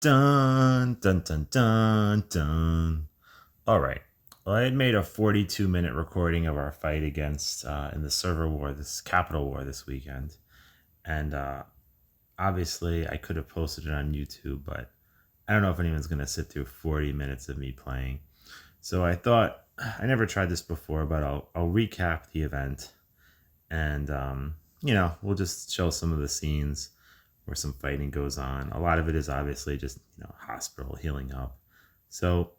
Dun, dun, dun, dun, dun. All right. Well, I had made a 42-minute recording of our fight against in the server war, this capital war this weekend. And obviously, I could have posted it on YouTube, but I don't know if anyone's going to sit through 40 minutes of me playing. So I thought, I never tried this before, but I'll recap the event. And, we'll just show some of the scenes where some fighting goes on. A lot of it is obviously just, hospital healing up. So,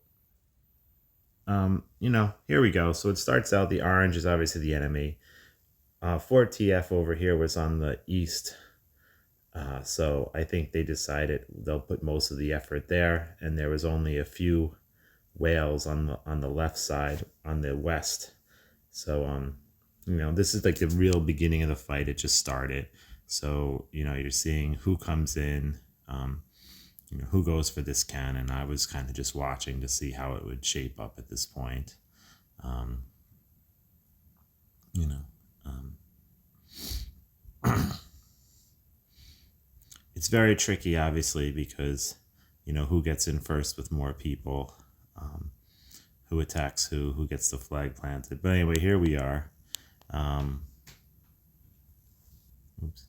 here we go. So it starts out, the orange is obviously the enemy. Fort TF over here was on the east. So I think they decided they'll put most of the effort there. And there was only a few whales on the left side, on the west. So, this is like the real beginning of the fight. It just started. So, you're seeing who comes in, who goes for this cannon. I was kind of just watching to see how it would shape up at this point. Um, you know, um, it's very tricky, obviously, because, who gets in first with more people, who attacks who gets the flag planted. But anyway, here we are. Oops.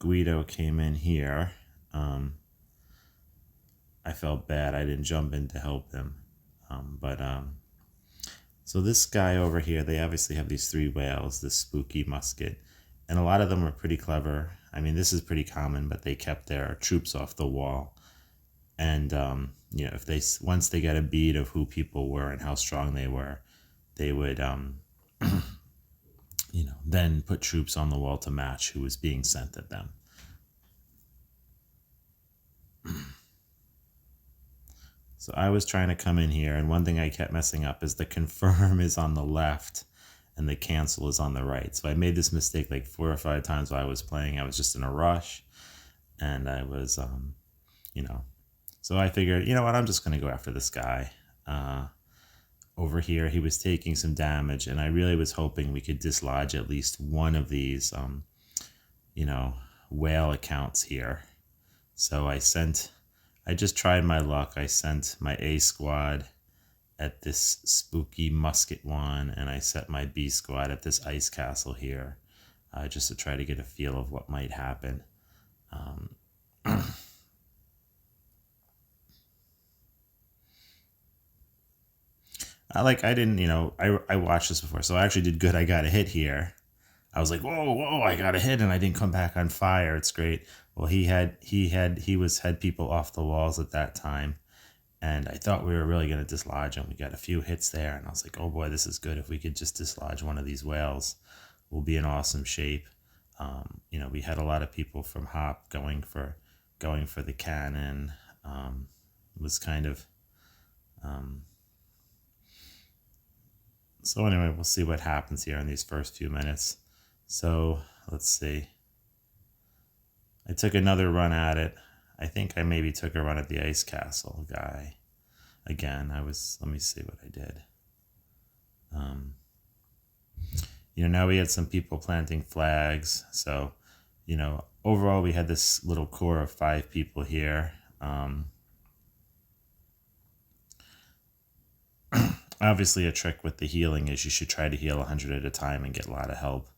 Guido came in here. I felt bad. I didn't jump in to help him. So this guy over here, they obviously have these three whales, this spooky musket, and a lot of them are pretty clever. I mean, this is pretty common, but they kept their troops off the wall. And, if they, once they got a bead of who people were and how strong they were, they would, then put troops on the wall to match who was being sent at them. So I was trying to come in here, and one thing I kept messing up is the confirm is on the left and the cancel is on the right. So I made this mistake like 4 or 5 times while I was playing. I was just in a rush, and I was, so I figured, you know what, I'm just going to go after this guy. Over here, he was taking some damage, and I really was hoping we could dislodge at least one of these, whale accounts here. So I just tried my luck. I sent my A squad at this spooky musket one, and I set my B squad at this ice castle here, just to try to get a feel of what might happen. I didn't, I watched this before, so I actually did good. I got a hit here. I was like, whoa, I got a hit, and I didn't come back on fire. It's great. Well, he had people off the walls at that time, and I thought we were really going to dislodge him. We got a few hits there, and I was like, oh boy, this is good. If we could just dislodge one of these whales, we'll be in awesome shape. We had a lot of people from Hop going for the cannon. It was kind of, so anyway, we'll see what happens here in these first few minutes. So let's see. I took another run at it. I think I maybe took a run at the ice castle guy. Again, let me see what I did. Now we had some people planting flags. So, overall we had this little core of 5 people here. Obviously, a trick with the healing is you should try to heal 100 at a time and get a lot of help.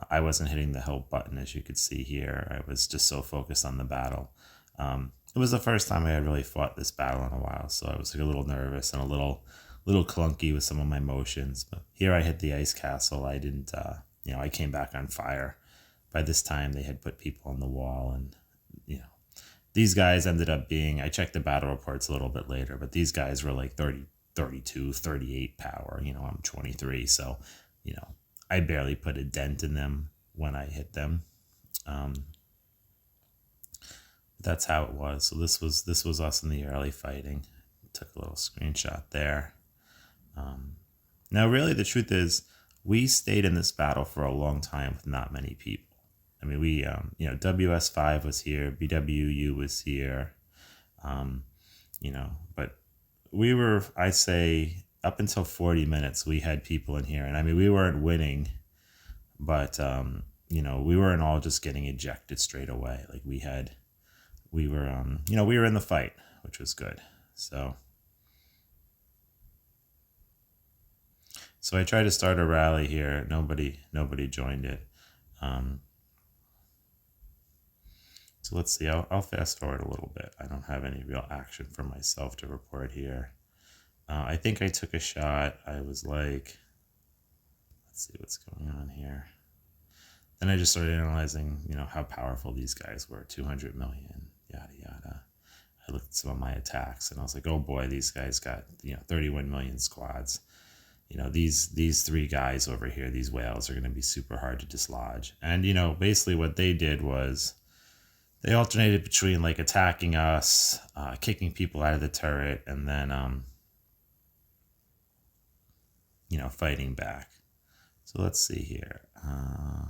I wasn't hitting the help button, as you could see here. I was just so focused on the battle. It was the first time I had really fought this battle in a while, so I was like a little nervous and a little clunky with some of my motions. But here I hit the ice castle. I didn't, I came back on fire. By this time, they had put people on the wall, and these guys ended up being, I checked the battle reports a little bit later, but these guys were like 30, 32, 38 power. I'm 23, so, I barely put a dent in them when I hit them. That's how it was. So this was us in the early fighting. Took a little screenshot there. Now, really, the truth is, we stayed in this battle for a long time with not many people. I mean, we, WS5 was here, BWU was here, but we were, I'd say, up until 40 minutes, we had people in here. And I mean, we weren't winning, but, we weren't all just getting ejected straight away. Like, we had we were, we were in the fight, which was good. So I tried to start a rally here. Nobody joined it. So let's see. I'll fast forward a little bit. I don't have any real action for myself to report here. I think I took a shot. I was like, let's see what's going on here. Then I just started analyzing, how powerful these guys were. 200 million, yada yada. I looked at some of my attacks and I was like, oh boy, these guys got 31 million squads. These three guys over here, these whales are going to be super hard to dislodge. And basically what they did was they alternated between like attacking us, kicking people out of the turret, and then fighting back. So let's see here.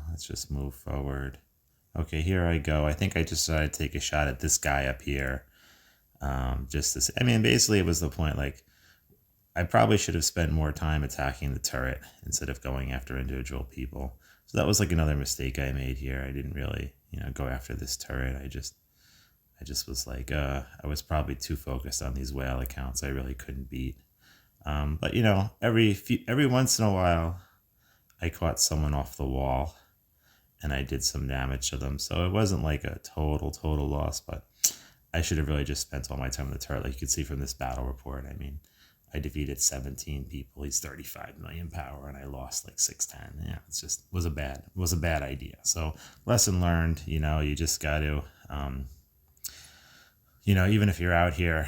Let's just move forward. Okay, here I go. I think I just decided to take a shot at this guy up here. Just to say, basically it was the point, like, I probably should have spent more time attacking the turret instead of going after individual people. So that was like another mistake I made here. I didn't really, go after this turret. I just was like, I was probably too focused on these whale accounts I really couldn't beat. But every once in a while, I caught someone off the wall and I did some damage to them. So it wasn't like a total loss, but I should have really just spent all my time on the turret. Like you can see from this battle report, I defeated 17 people. He's 35 million power, and I lost like 610. Yeah, it's just was a bad idea. So lesson learned. You just got to, even if you're out here,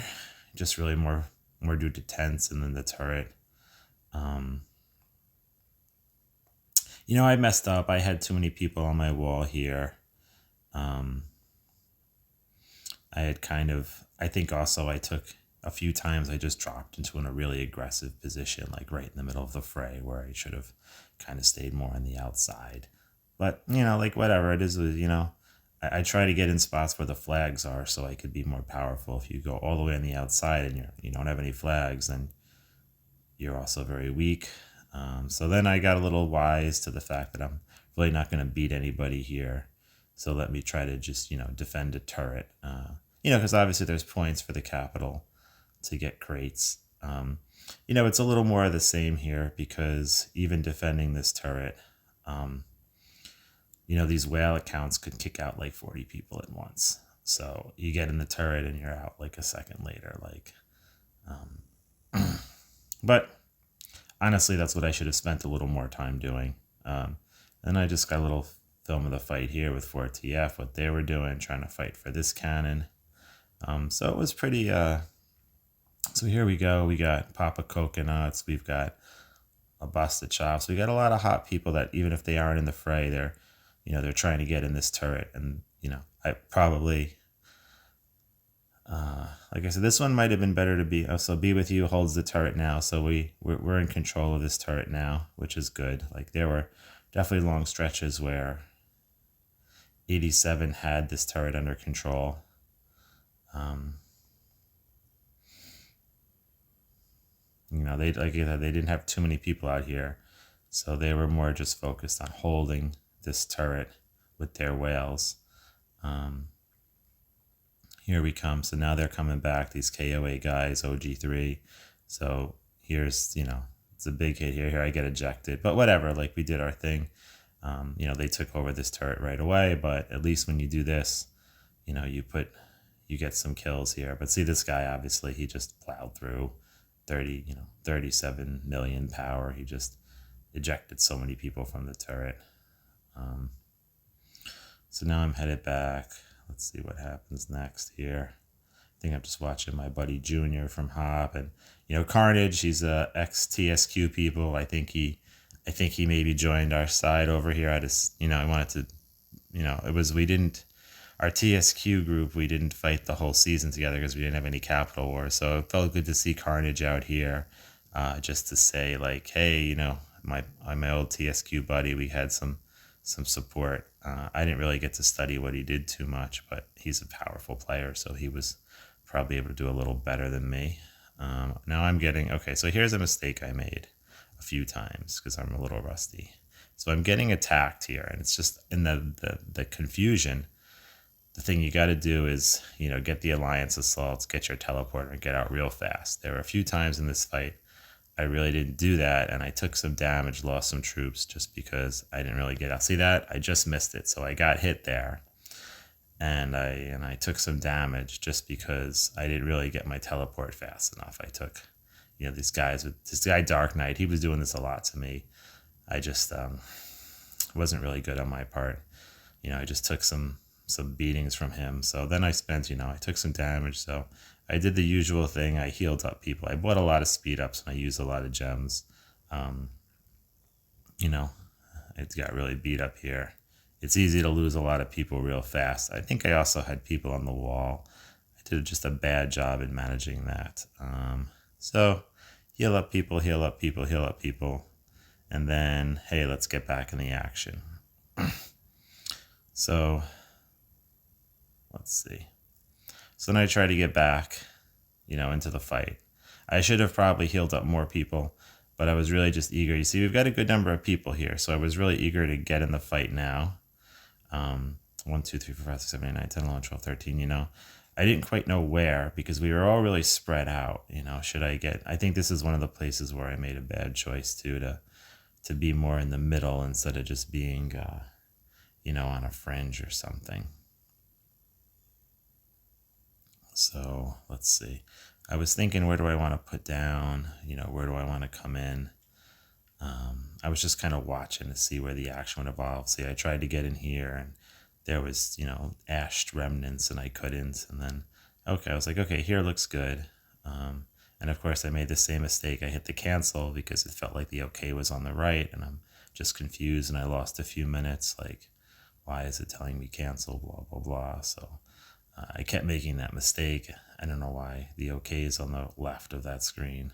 just really more due to tents and then the turret. I messed up. I had too many people on my wall here. I think also I took a few times I just dropped into a really aggressive position, like right in the middle of the fray, where I should have kind of stayed more on the outside. But, like whatever it is, I try to get in spots where the flags are so I could be more powerful. If you go all the way on the outside and you don't have any flags, then you're also very weak. So then I got a little wise to the fact that I'm really not going to beat anybody here. So let me try to just, defend a turret. Because obviously there's points for the capital to get crates. It's a little more of the same here because even defending this turret, these whale accounts could kick out like 40 people at once. So you get in the turret and you're out like a second later. But honestly, that's what I should have spent a little more time doing. And I just got a little film of the fight here with 4TF, what they were doing, trying to fight for this cannon. So it was pretty... So here we go. We got Papa Coconuts. We've got a Busted Chops. We got a lot of hot people that even if they aren't in the fray, they're trying to get in this turret. And, I probably... like I said, this one might have been better to be... so Be With You holds the turret now. So we're in control of this turret now, which is good. Like there were definitely long stretches where 87 had this turret under control. They didn't have too many people out here, so they were more just focused on holding this turret with their whales. Here we come. So now they're coming back, these KOA guys, OG3. So here's, it's a big hit here. Here I get ejected, but whatever. Like we did our thing. They took over this turret right away, but at least when you do this, you get some kills here. But see this guy, obviously, he just plowed through 37 million power. He just ejected so many people from the turret. So now I'm headed back. Let's see what happens next here. I think I'm just watching my buddy Junior from Hop, and Carnage. He's a ex TSQ people. I think he maybe joined our side over here. I wanted to, our TSQ group, we didn't fight the whole season together because we didn't have any Capital Wars. So it felt good to see Carnage out here, just to say like, hey, my old TSQ buddy, we had some support. I didn't really get to study what he did too much, but he's a powerful player, so he was probably able to do a little better than me. Now I'm getting, okay, so here's a mistake I made a few times because I'm a little rusty. So I'm getting attacked here, and it's just in the confusion. the thing you got to do is, get the alliance assaults, get your teleporter, and get out real fast. There were a few times in this fight I really didn't do that, and I took some damage, lost some troops just because I didn't really get out. See that? I just missed it, so I got hit there, and I took some damage just because I didn't really get my teleport fast enough. I took, these guys with this guy Dark Knight. He was doing this a lot to me. I just wasn't really good on my part. I just took some beatings from him. So then I spent, I took some damage. So I did the usual thing. I healed up people. I bought a lot of speed ups and I used a lot of gems. It got really beat up here. It's easy to lose a lot of people real fast. I think I also had people on the wall. I did just a bad job in managing that. So heal up people, heal up people, heal up people. And then, hey, let's get back in the action. So let's see. So then I try to get back, into the fight. I should have probably healed up more people, but I was really just eager. You see, we've got a good number of people here, so I was really eager to get in the fight now. 1, 2, 3, 4, 5, 6, 7, 8, 9, 10, 11, 12, 13, I didn't quite know where because we were all really spread out. I think this is one of the places where I made a bad choice too, to be more in the middle instead of just being, on a fringe or something. So let's see. I was thinking, where do I want to put down? Where do I want to come in? I was just kind of watching to see where the action would evolve. See, I tried to get in here and there was, ashed remnants and I couldn't. And then, I was like, okay, here looks good. And of course I made the same mistake. I hit the cancel because it felt like the okay was on the right and I'm just confused and I lost a few minutes. Like, why is it telling me cancel, blah, blah, blah. So I kept making that mistake. I don't know why. The okay is on the left of that screen.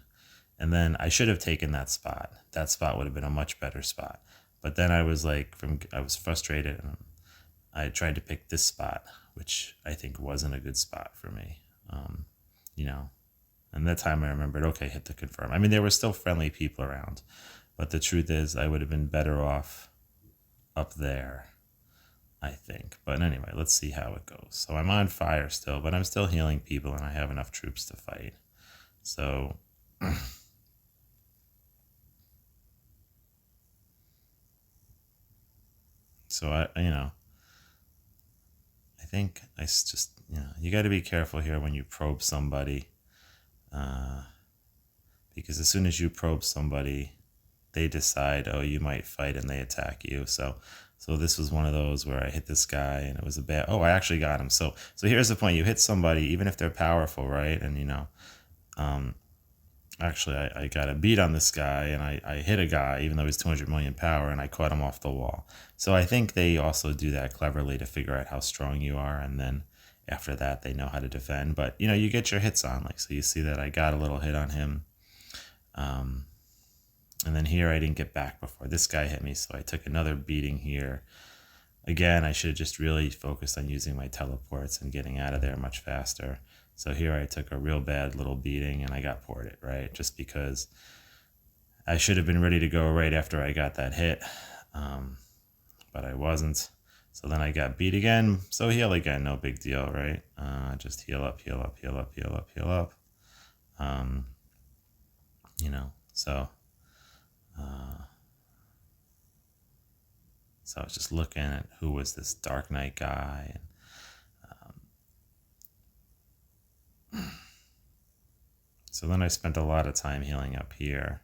And then I should have taken that spot. That spot would have been a much better spot. But then I was I was frustrated and I tried to pick this spot, which I think wasn't a good spot for me. And that time I remembered, okay, hit the confirm. I mean, there were still friendly people around, but the truth is I would have been better off up there, I think. But anyway, let's see how it goes. So I'm on fire still, but I'm still healing people and I have enough troops to fight. So I think I just, you got to be careful here when you probe somebody, because as soon as you probe somebody, they decide, oh, you might fight, and they attack you. So this was one of those where I hit this guy, and it was I actually got him. So here's the point: you hit somebody, even if they're powerful, right? And actually, I got a beat on this guy, and I hit a guy, even though he's 200 million power, and I caught him off the wall. So I think they also do that cleverly to figure out how strong you are, and then after that, they know how to defend. But, you get your hits on. So you see that I got a little hit on him. And then here I didn't get back before. This guy hit me, so I took another beating here. Again, I should have just really focused on using my teleports and getting out of there much faster. So here I took a real bad little beating and I got ported, right? Just because I should have been ready to go right after I got that hit, but I wasn't. So then I got beat again. So heal again, no big deal, right? Just heal up, heal up, heal up, heal up, heal up. So I was just looking at who was this Dark Knight guy. And, so then I spent a lot of time healing up here.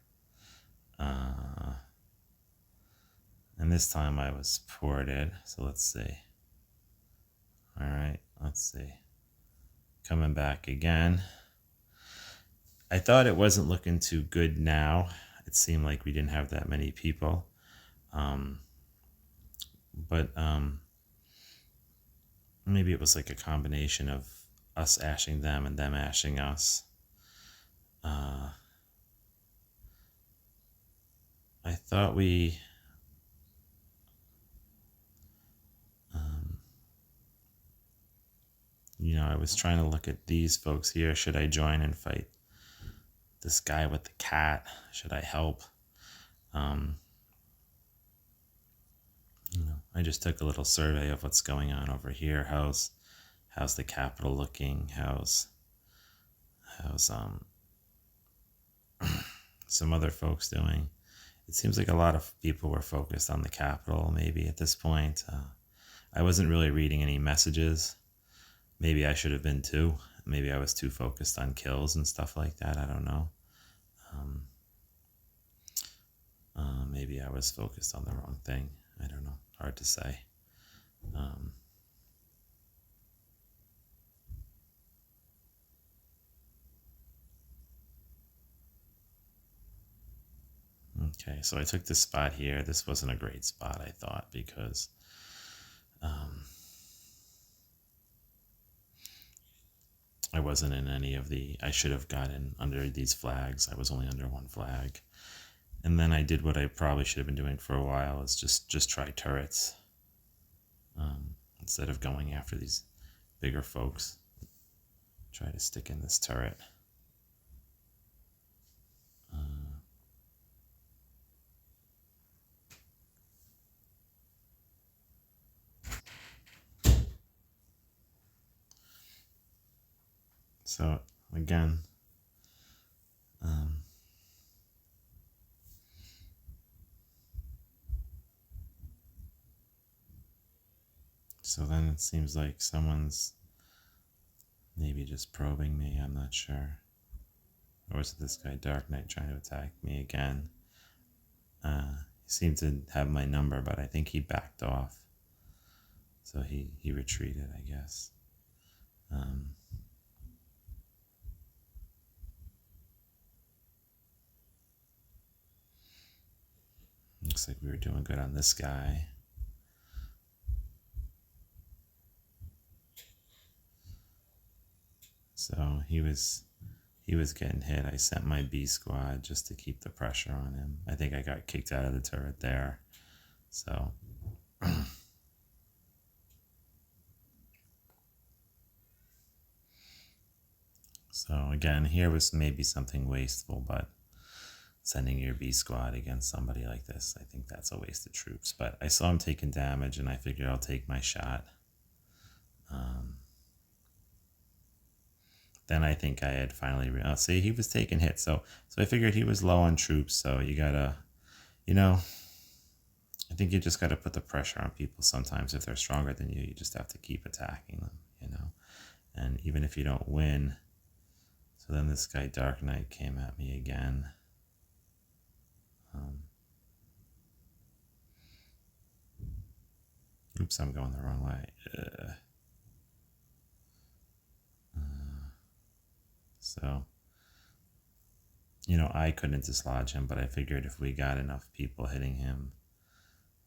And this time I was ported. So let's see. All right, let's see. Coming back again. I thought it wasn't looking too good now. It seemed like we didn't have that many people. But maybe it was like a combination of us ashing them and them ashing us. I thought we... I was trying to look at these folks here. Should I join and fight this guy with the cat? Should I help? I just took a little survey of what's going on over here. How's how's the Capitol looking? How's some other folks doing? It seems like a lot of people were focused on the Capitol maybe at this point. I wasn't really reading any messages. Maybe I should have been too. Maybe I was too focused on kills and stuff like that. I don't know. Maybe I was focused on the wrong thing. I don't know. Hard to say. Okay, so I took this spot here. This wasn't a great spot, I thought, because I wasn't in any of I should have gotten under these flags. I was only under one flag. And then I did what I probably should have been doing for a while, is just try turrets. Instead of going after these bigger folks. Try to stick in this turret. So again, so then it seems like someone's maybe just probing me. I'm not sure. Or is it this guy Dark Knight trying to attack me again? He seemed to have my number, but I think he backed off. So he retreated, I guess. Looks like we were doing good on this guy. So he was getting hit. I sent my B squad just to keep the pressure on him. I think I got kicked out of the turret there. So so again, here was maybe something wasteful, but sending your B squad against somebody like this, I think that's a waste of troops. But I saw him taking damage, and I figured I'll take my shot. Then I think I had finally see, he was taking hits, so I figured he was low on troops. So you gotta, I think you just gotta put the pressure on people. Sometimes if they're stronger than you just have to keep attacking them, and even if you don't win. So then this guy Dark Knight came at me again. Oops, I'm going the wrong way. So, I couldn't dislodge him, but I figured if we got enough people hitting him,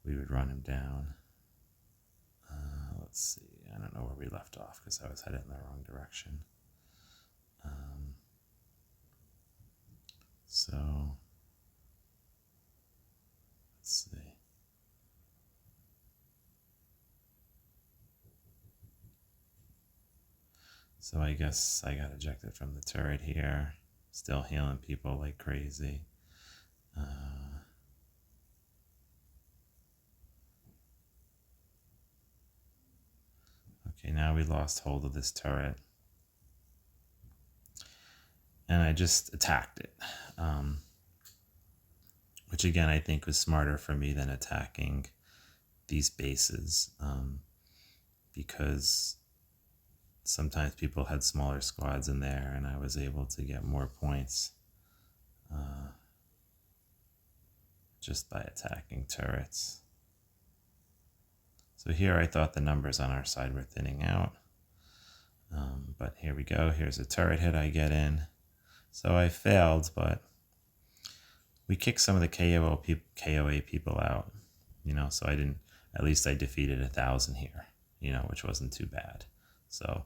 we would run him down. Let's see. I don't know where we left off because I was headed in the wrong direction. So, let's see. So I guess I got ejected from the turret here. Still healing people like crazy. Okay, now we lost hold of this turret. And I just attacked it. Which again, I think was smarter for me than attacking these bases. Because sometimes people had smaller squads in there, and I was able to get more points just by attacking turrets. So here I thought the numbers on our side were thinning out. But here we go. Here's a turret hit I get in. So I failed, but we kicked some of the KOA people out. So I didn't, at least I defeated 1,000 here, which wasn't too bad. So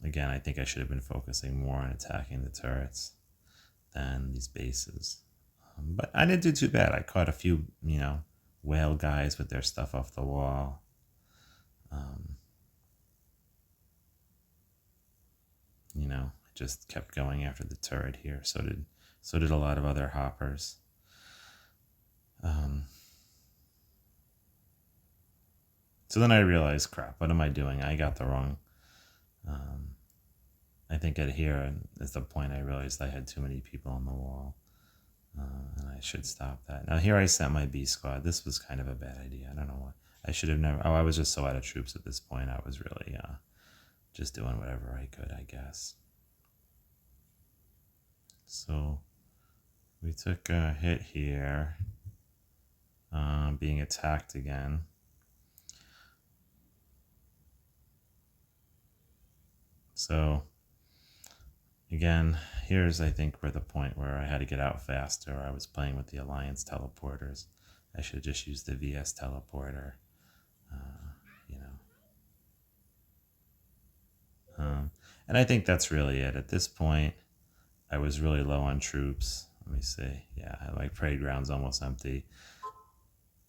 again, I think I should have been focusing more on attacking the turrets than these bases. But I didn't do too bad. I caught a few, whale guys with their stuff off the wall. I just kept going after the turret here. So did a lot of other hoppers. So then I realized, crap, what am I doing? I got the wrong. I think at here is the point I realized I had too many people on the wall. And I should stop that. Now here I sent my B squad. This was kind of a bad idea. I don't know what. I should have never. Oh, I was just so out of troops at this point. I was really just doing whatever I could, I guess. So we took a hit here, being attacked again. So again, here's I think where the point where I had to get out faster. I was playing with the Alliance teleporters. I should have just used the VS teleporter, you know. And I think that's really it. At this point, I was really low on troops. Let me see. Yeah, my parade ground's almost empty.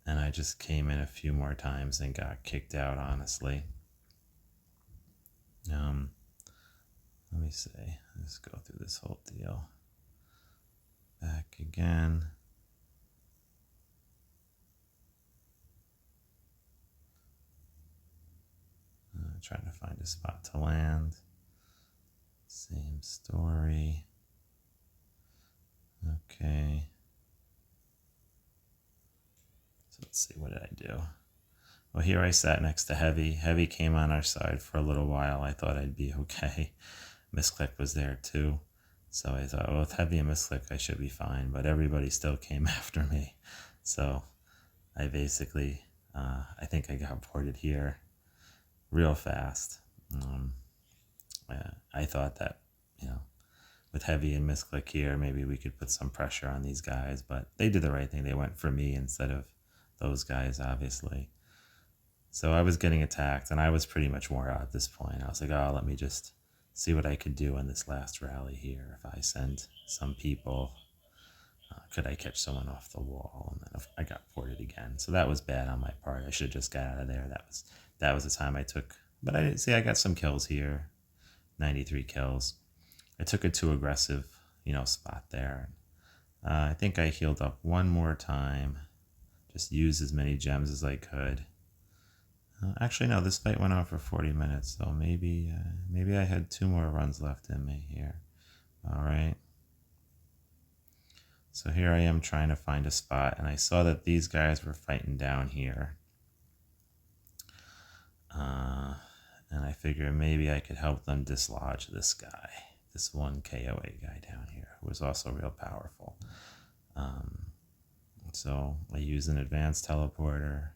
And I just came in a few more times and got kicked out, honestly. Let me see. Let's go through this whole deal. Back again. Trying to find a spot to land. Same story. Okay. So let's see, what did I do? Well, here I sat next to Heavy. Heavy came on our side for a little while. I thought I'd be okay. Misclick was there too. So I thought, well, with Heavy and Misclick, I should be fine. But everybody still came after me. So I basically, I think I got ported here real fast. I thought that, with Heavy and Misclick here, maybe we could put some pressure on these guys. But they did the right thing. They went for me instead of those guys, obviously. So I was getting attacked, and I was pretty much wore out at this point. I was like, oh, let me just see what I could do in this last rally here. If I send some people, could I catch someone off the wall? And then I got ported again. So that was bad on my part. I should have just got out of there. That was the time I took. But I didn't see. I got some kills here, 93 kills. I took a too aggressive, spot there. I think I healed up one more time. Just used as many gems as I could. Actually, no, this fight went on for 40 minutes, so maybe I had 2 more runs left in me here. All right. So here I am trying to find a spot, and I saw that these guys were fighting down here. And I figured maybe I could help them dislodge this guy, this one KOA guy down here, who was also real powerful. So I used an advanced teleporter.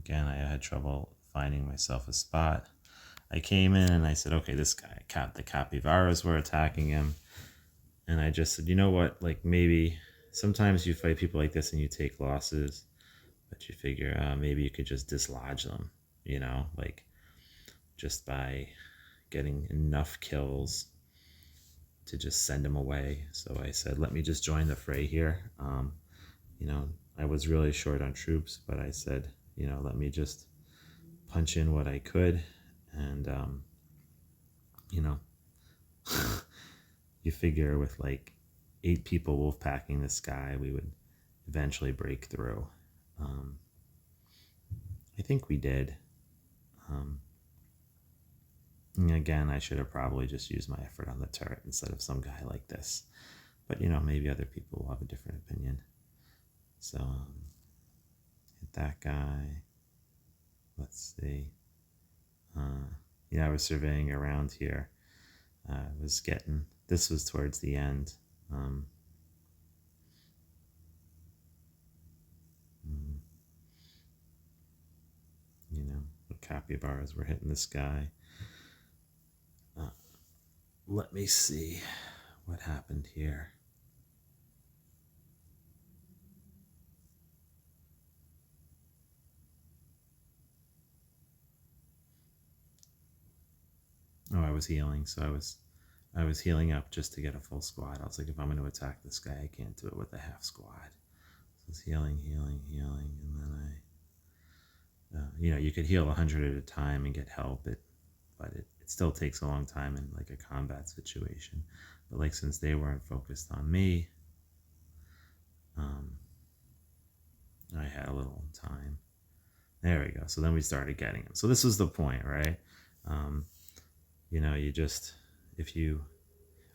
Again, I had trouble finding myself a spot. I came in and I said, okay, this guy, the capybaras were attacking him. And I just said, you know what, like maybe sometimes you fight people like this and you take losses, but you figure maybe you could just dislodge them, like just by getting enough kills to just send them away. So I said, let me just join the fray here. I was really short on troops, but I said, let me just punch in what I could. And, you figure with like 8 people wolf packing this guy, we would eventually break through. I think we did. Again, I should have probably just used my effort on the turret instead of some guy like this. But, maybe other people will have a different opinion. So, hit that guy. Let's see. I was surveying around here. This was towards the end. The capybaras were hitting this guy. Let me see what happened here. Oh, I was healing, so I was healing up just to get a full squad. I was like, if I'm going to attack this guy, I can't do it with a half squad. So it's healing, and then you could heal 100 at a time and get help, but it still takes a long time in like a combat situation. But like since they weren't focused on me, I had a little time. There we go. So then we started getting him. So this was the point, right? Um, you just, if you,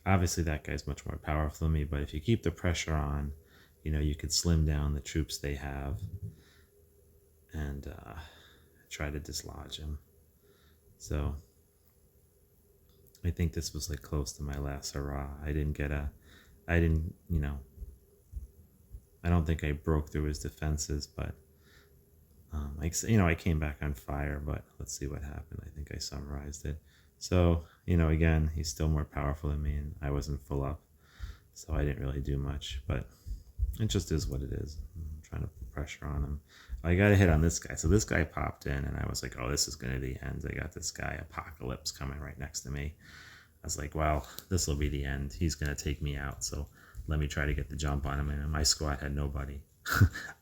obviously that guy's much more powerful than me, but if you keep the pressure on, you could slim down the troops they have and try to dislodge him. So I think this was like close to my last hurrah. I didn't, I don't think I broke through his defenses, but I came back on fire, but let's see what happened. I think I summarized it. So, again, he's still more powerful than me, and I wasn't full up, so I didn't really do much, but it just is what it is. I'm trying to put pressure on him. I got a hit on this guy. So this guy popped in, and I was like, oh, this is going to be the end. I got this guy, Apocalypse, coming right next to me. I was like, well, this will be the end. He's going to take me out, so let me try to get the jump on him. And my squad had nobody.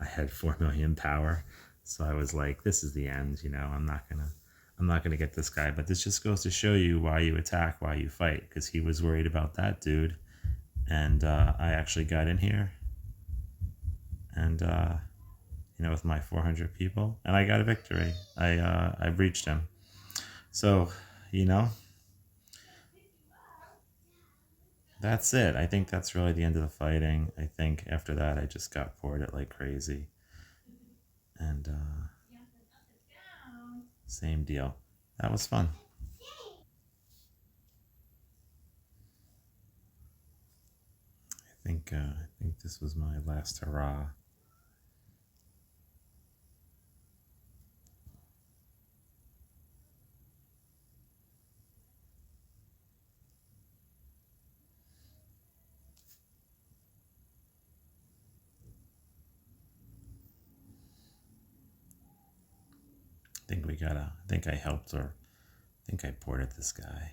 I had 4 million power. So I was like, this is the end, I'm not gonna get this guy. But this just goes to show you why you attack, why you fight, because he was worried about that dude. And I actually got in here and with my 400 people, and I got a victory. I breached him. So, that's it. I think that's really the end of the fighting. I think after that, I just got poured it like crazy. And same deal. That was fun. I think this was my last hurrah. I think I helped, or I think I ported this guy.